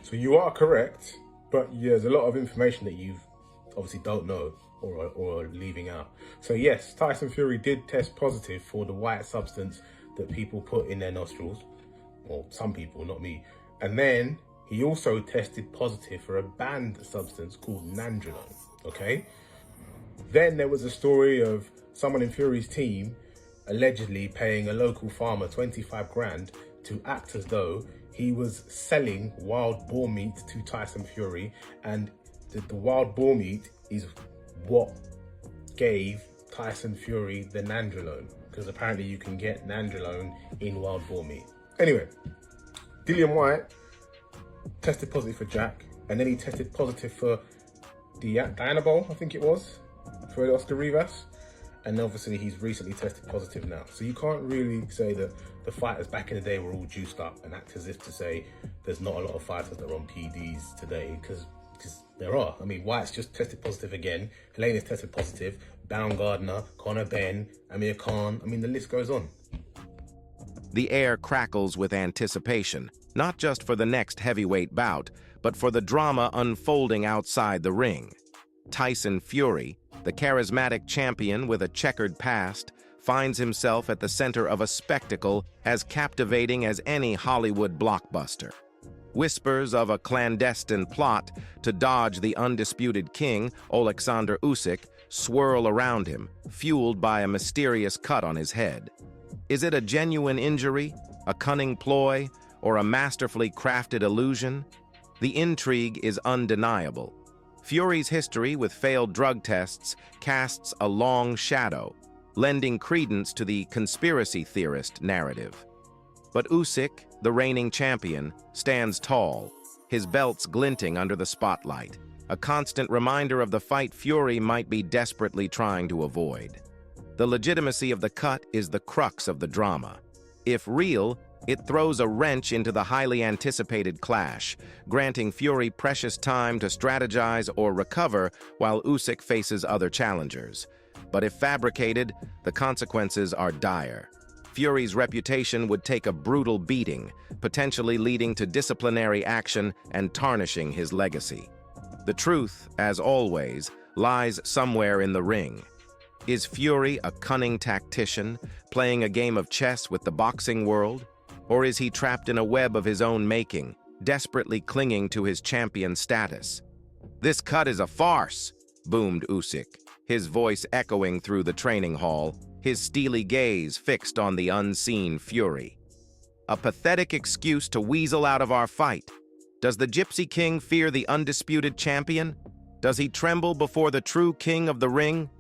So you are correct, but there's a lot of information that you obviously don't know or leaving out. So yes, Tyson Fury did test positive for the white substance that people put in their nostrils, or some people, not me. And then he also tested positive for a banned substance called nandrolone, okay? Then there was a story of someone in Fury's team allegedly paying a local farmer 25 grand to act as though he was selling wild boar meat to Tyson Fury, and the wild boar meat is what gave Tyson Fury the nandrolone, because apparently you can get nandrolone in wild boar meat. Anyway, Dillian Whyte tested positive for Jack, and then he tested positive for Dianabol, I think it was, for Oscar Rivas. And obviously he's recently tested positive now. So you can't really say that the fighters back in the day were all juiced up and act as if to say there's not a lot of fighters that are on PDs today, because there are. I mean, White's just tested positive again. Helena's tested positive. Baumgardner, Conor Benn, Amir Khan. I mean, the list goes on. The air crackles with anticipation, not just for the next heavyweight bout, but for the drama unfolding outside the ring. Tyson Fury, the charismatic champion with a checkered past, finds himself at the center of a spectacle as captivating as any Hollywood blockbuster. Whispers of a clandestine plot to dodge the undisputed king, Fury-Usyk, swirl around him, fueled by a mysterious cut on his head. Is it a genuine injury, a cunning ploy, or a masterfully crafted illusion? The intrigue is undeniable. Fury's history with failed drug tests casts a long shadow, lending credence to the conspiracy theorist narrative. But Usyk, the reigning champion, stands tall, his belts glinting under the spotlight, a constant reminder of the fight Fury might be desperately trying to avoid. The legitimacy of the cut is the crux of the drama. If real, it throws a wrench into the highly anticipated clash, granting Fury precious time to strategize or recover while Usyk faces other challengers. But if fabricated, the consequences are dire. Fury's reputation would take a brutal beating, potentially leading to disciplinary action and tarnishing his legacy. The truth, as always, lies somewhere in the ring. Is Fury a cunning tactician, playing a game of chess with the boxing world? Or is he trapped in a web of his own making, desperately clinging to his champion status? "This cut is a farce," boomed Usyk, his voice echoing through the training hall, his steely gaze fixed on the unseen Fury. "A pathetic excuse to weasel out of our fight. Does the Gypsy King fear the undisputed champion? Does he tremble before the true king of the ring?"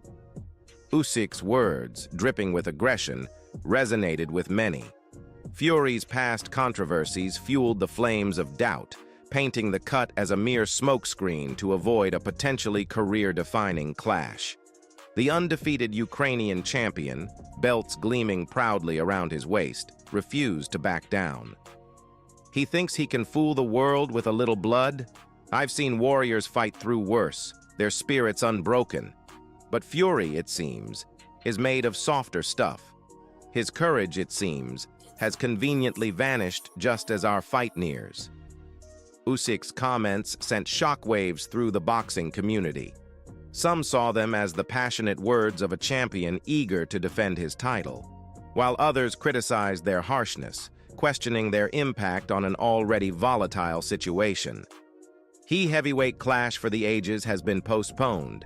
Usyk's words, dripping with aggression, resonated with many. Fury's past controversies fueled the flames of doubt, painting the cut as a mere smokescreen to avoid a potentially career-defining clash. The undefeated Ukrainian champion, belts gleaming proudly around his waist, refused to back down. He thinks he can fool the world with a little blood? I've seen warriors fight through worse, their spirits unbroken. But Fury, it seems, is made of softer stuff. His courage, it seems, has conveniently vanished just as our fight nears. Usyk's comments sent shockwaves through the boxing community. Some saw them as the passionate words of a champion eager to defend his title, while others criticized their harshness, questioning their impact on an already volatile situation. The heavyweight clash for the ages has been postponed.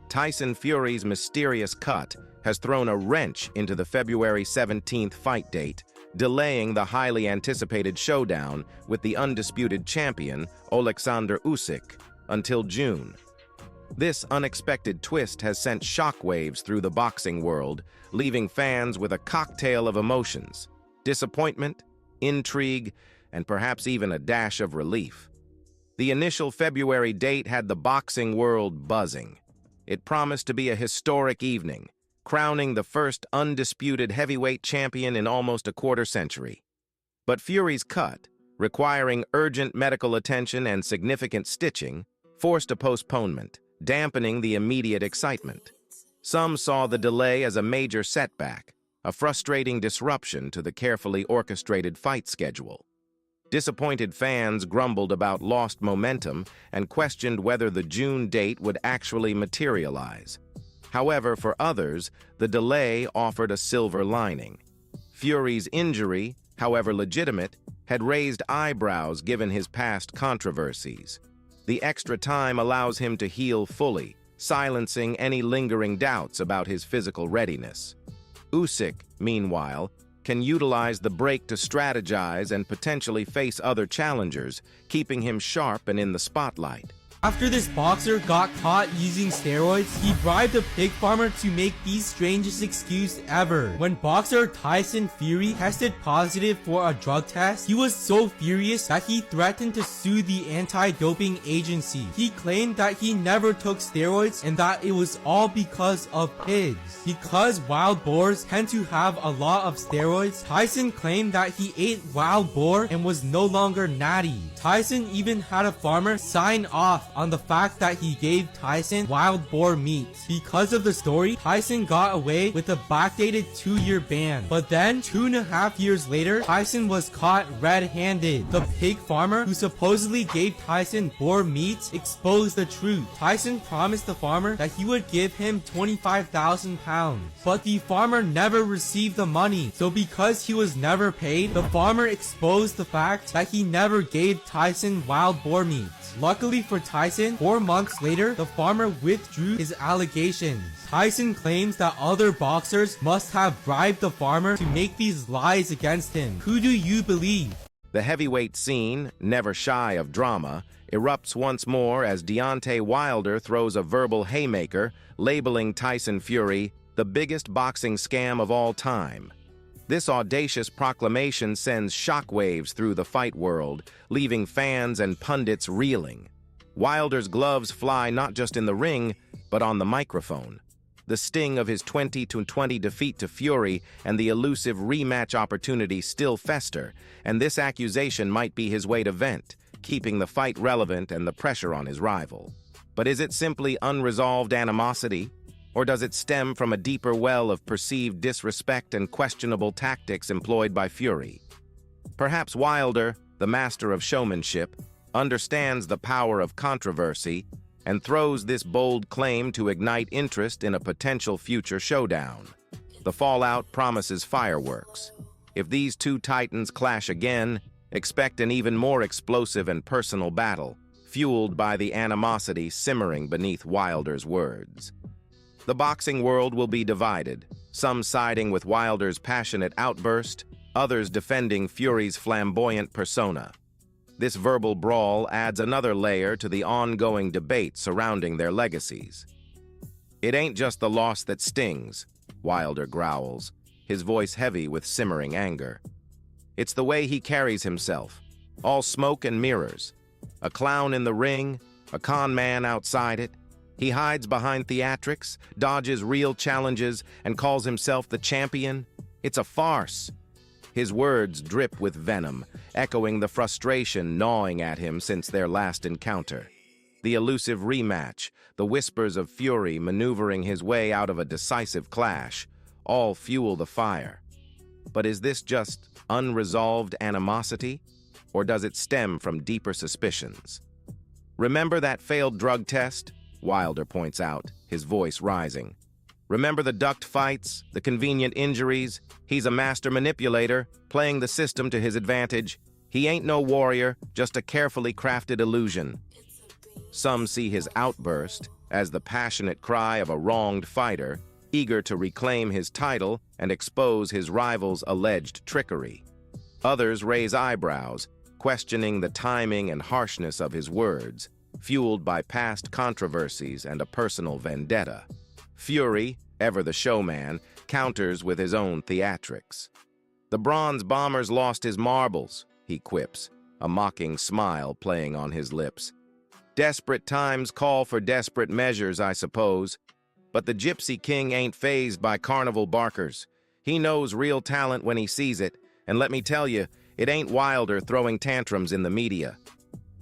Tyson Fury's mysterious cut has thrown a wrench into the February 17th fight date, delaying the highly anticipated showdown with the undisputed champion, Fury-Usyk, until June. This unexpected twist has sent shockwaves through the boxing world, leaving fans with a cocktail of emotions: disappointment, intrigue, and perhaps even a dash of relief. The initial February date had the boxing world buzzing. It promised to be a historic evening, crowning the first undisputed heavyweight champion in almost a quarter century. But Fury's cut, requiring urgent medical attention and significant stitching, forced a postponement, dampening the immediate excitement. Some saw the delay as a major setback, a frustrating disruption to the carefully orchestrated fight schedule. Disappointed fans grumbled about lost momentum and questioned whether the June date would actually materialize. However, for others, the delay offered a silver lining. Fury's injury, however legitimate, had raised eyebrows given his past controversies. The extra time allows him to heal fully, silencing any lingering doubts about his physical readiness. Usyk, meanwhile, can utilize the break to strategize and potentially face other challengers, keeping him sharp and in the spotlight. After this boxer got caught using steroids, he bribed a pig farmer to make the strangest excuse ever. When boxer Tyson Fury tested positive for a drug test, he was so furious that he threatened to sue the anti-doping agency. He claimed that he never took steroids and that it was all because of pigs. Because wild boars tend to have a lot of steroids, Tyson claimed that he ate wild boar and was no longer natty. Tyson even had a farmer sign off on the fact that he gave Tyson wild boar meat. Because of the story, Tyson got away with a backdated 2-year ban. But then, 2.5 years later, Tyson was caught red-handed. The pig farmer who supposedly gave Tyson boar meat exposed the truth. Tyson promised the farmer that he would give him 25,000 pounds. But the farmer never received the money. So because he was never paid, the farmer exposed the fact that he never gave Tyson wild boar meat. Luckily for Tyson, 4 months later, the farmer withdrew his allegations. Tyson claims that other boxers must have bribed the farmer to make these lies against him. Who do you believe? The heavyweight scene, never shy of drama, erupts once more as Deontay Wilder throws a verbal haymaker, labeling Tyson Fury the biggest boxing scam of all time. This audacious proclamation sends shockwaves through the fight world, leaving fans and pundits reeling. Wilder's gloves fly not just in the ring, but on the microphone. The sting of his 20-20 defeat to Fury and the elusive rematch opportunity still fester, and this accusation might be his way to vent, keeping the fight relevant and the pressure on his rival. But is it simply unresolved animosity? Or does it stem from a deeper well of perceived disrespect and questionable tactics employed by Fury? Perhaps Wilder, the master of showmanship, understands the power of controversy and throws this bold claim to ignite interest in a potential future showdown. The fallout promises fireworks. If these two titans clash again, expect an even more explosive and personal battle, fueled by the animosity simmering beneath Wilder's words. The boxing world will be divided, some siding with Wilder's passionate outburst, others defending Fury's flamboyant persona. This verbal brawl adds another layer to the ongoing debate surrounding their legacies. "It ain't just the loss that stings," Wilder growls, his voice heavy with simmering anger. "It's the way he carries himself, all smoke and mirrors. A clown in the ring, a con man outside it. He hides behind theatrics, dodges real challenges, and calls himself the champion. It's a farce." His words drip with venom, echoing the frustration gnawing at him since their last encounter. The elusive rematch, the whispers of Fury maneuvering his way out of a decisive clash, all fuel the fire. But is this just unresolved animosity, or does it stem from deeper suspicions? "Remember that failed drug test?" Wilder points out, his voice rising. "Remember the ducked fights, the convenient injuries? He's a master manipulator, playing the system to his advantage. He ain't no warrior, just a carefully crafted illusion." Some see his outburst as the passionate cry of a wronged fighter, eager to reclaim his title and expose his rival's alleged trickery. Others raise eyebrows, questioning the timing and harshness of his words, fueled by past controversies and a personal vendetta. Fury, ever the showman, counters with his own theatrics. "The Bronze Bomber's lost his marbles," he quips, a mocking smile playing on his lips. "Desperate times call for desperate measures, I suppose. But the Gypsy King ain't fazed by carnival barkers. He knows real talent when he sees it, and let me tell you, it ain't Wilder throwing tantrums in the media."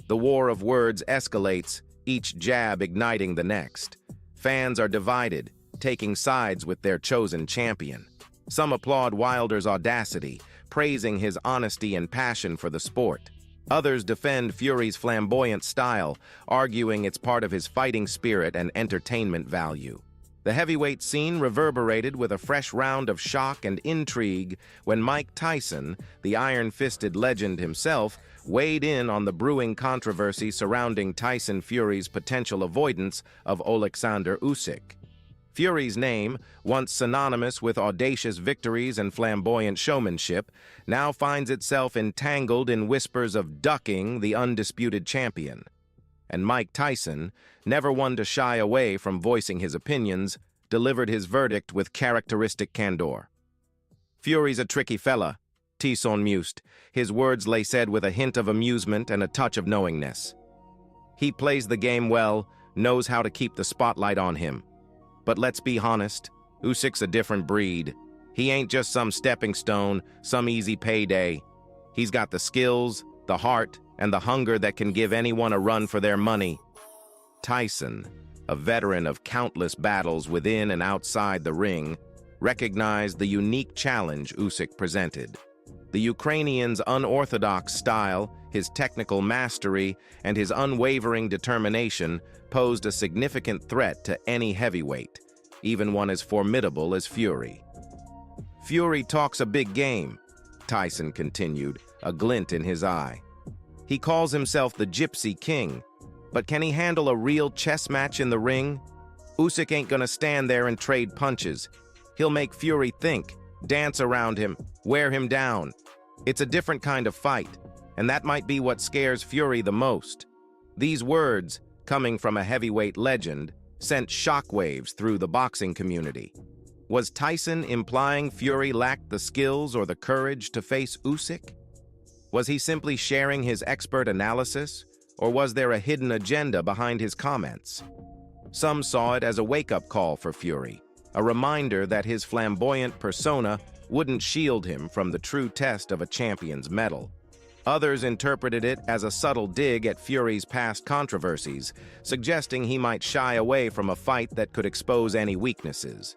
The war of words escalates, each jab igniting the next. Fans are divided, taking sides with their chosen champion. Some applaud Wilder's audacity, praising his honesty and passion for the sport. Others defend Fury's flamboyant style, arguing it's part of his fighting spirit and entertainment value. The heavyweight scene reverberated with a fresh round of shock and intrigue when Mike Tyson, the iron-fisted legend himself, weighed in on the brewing controversy surrounding Tyson Fury's potential avoidance of Alexander Usyk. Fury's name, once synonymous with audacious victories and flamboyant showmanship, now finds itself entangled in whispers of ducking the undisputed champion. And Mike Tyson, never one to shy away from voicing his opinions, delivered his verdict with characteristic candor. "Fury's a tricky fella," Tyson mused, his words laced with a hint of amusement and a touch of knowingness. "He plays the game well, knows how to keep the spotlight on him. But let's be honest, Usyk's a different breed. He ain't just some stepping stone, some easy payday. He's got the skills, the heart, and the hunger that can give anyone a run for their money." Tyson, a veteran of countless battles within and outside the ring, recognized the unique challenge Usyk presented. The Ukrainian's unorthodox style, his technical mastery, and his unwavering determination posed a significant threat to any heavyweight, even one as formidable as Fury. "Fury talks a big game," Tyson continued, a glint in his eye. "He calls himself the Gypsy King, but can he handle a real chess match in the ring? Usyk ain't gonna stand there and trade punches. He'll make Fury think, dance around him, wear him down. It's a different kind of fight, and that might be what scares Fury the most." These words, coming from a heavyweight legend, sent shockwaves through the boxing community. Was Tyson implying Fury lacked the skills or the courage to face Usyk? Was he simply sharing his expert analysis, or was there a hidden agenda behind his comments? Some saw it as a wake-up call for Fury, a reminder that his flamboyant persona wouldn't shield him from the true test of a champion's mettle. Others interpreted it as a subtle dig at Fury's past controversies, suggesting he might shy away from a fight that could expose any weaknesses.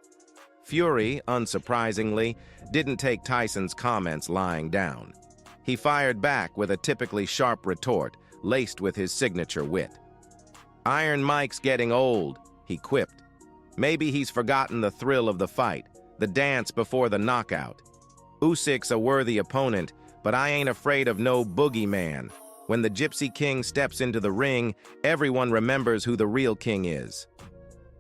Fury, unsurprisingly, didn't take Tyson's comments lying down. He fired back with a typically sharp retort, laced with his signature wit. "Iron Mike's getting old," he quipped. "Maybe he's forgotten the thrill of the fight, the dance before the knockout. Usyk's a worthy opponent, but I ain't afraid of no boogeyman. When the Gypsy King steps into the ring, everyone remembers who the real king is."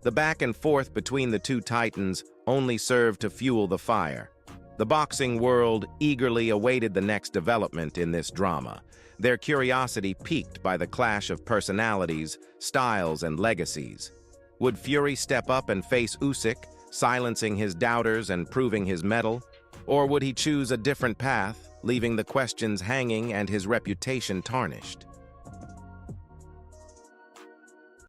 The back and forth between the two titans only served to fuel the fire. The boxing world eagerly awaited the next development in this drama, their curiosity piqued by the clash of personalities, styles, and legacies. Would Fury step up and face Usyk, silencing his doubters and proving his mettle? Or would he choose a different path, leaving the questions hanging and his reputation tarnished?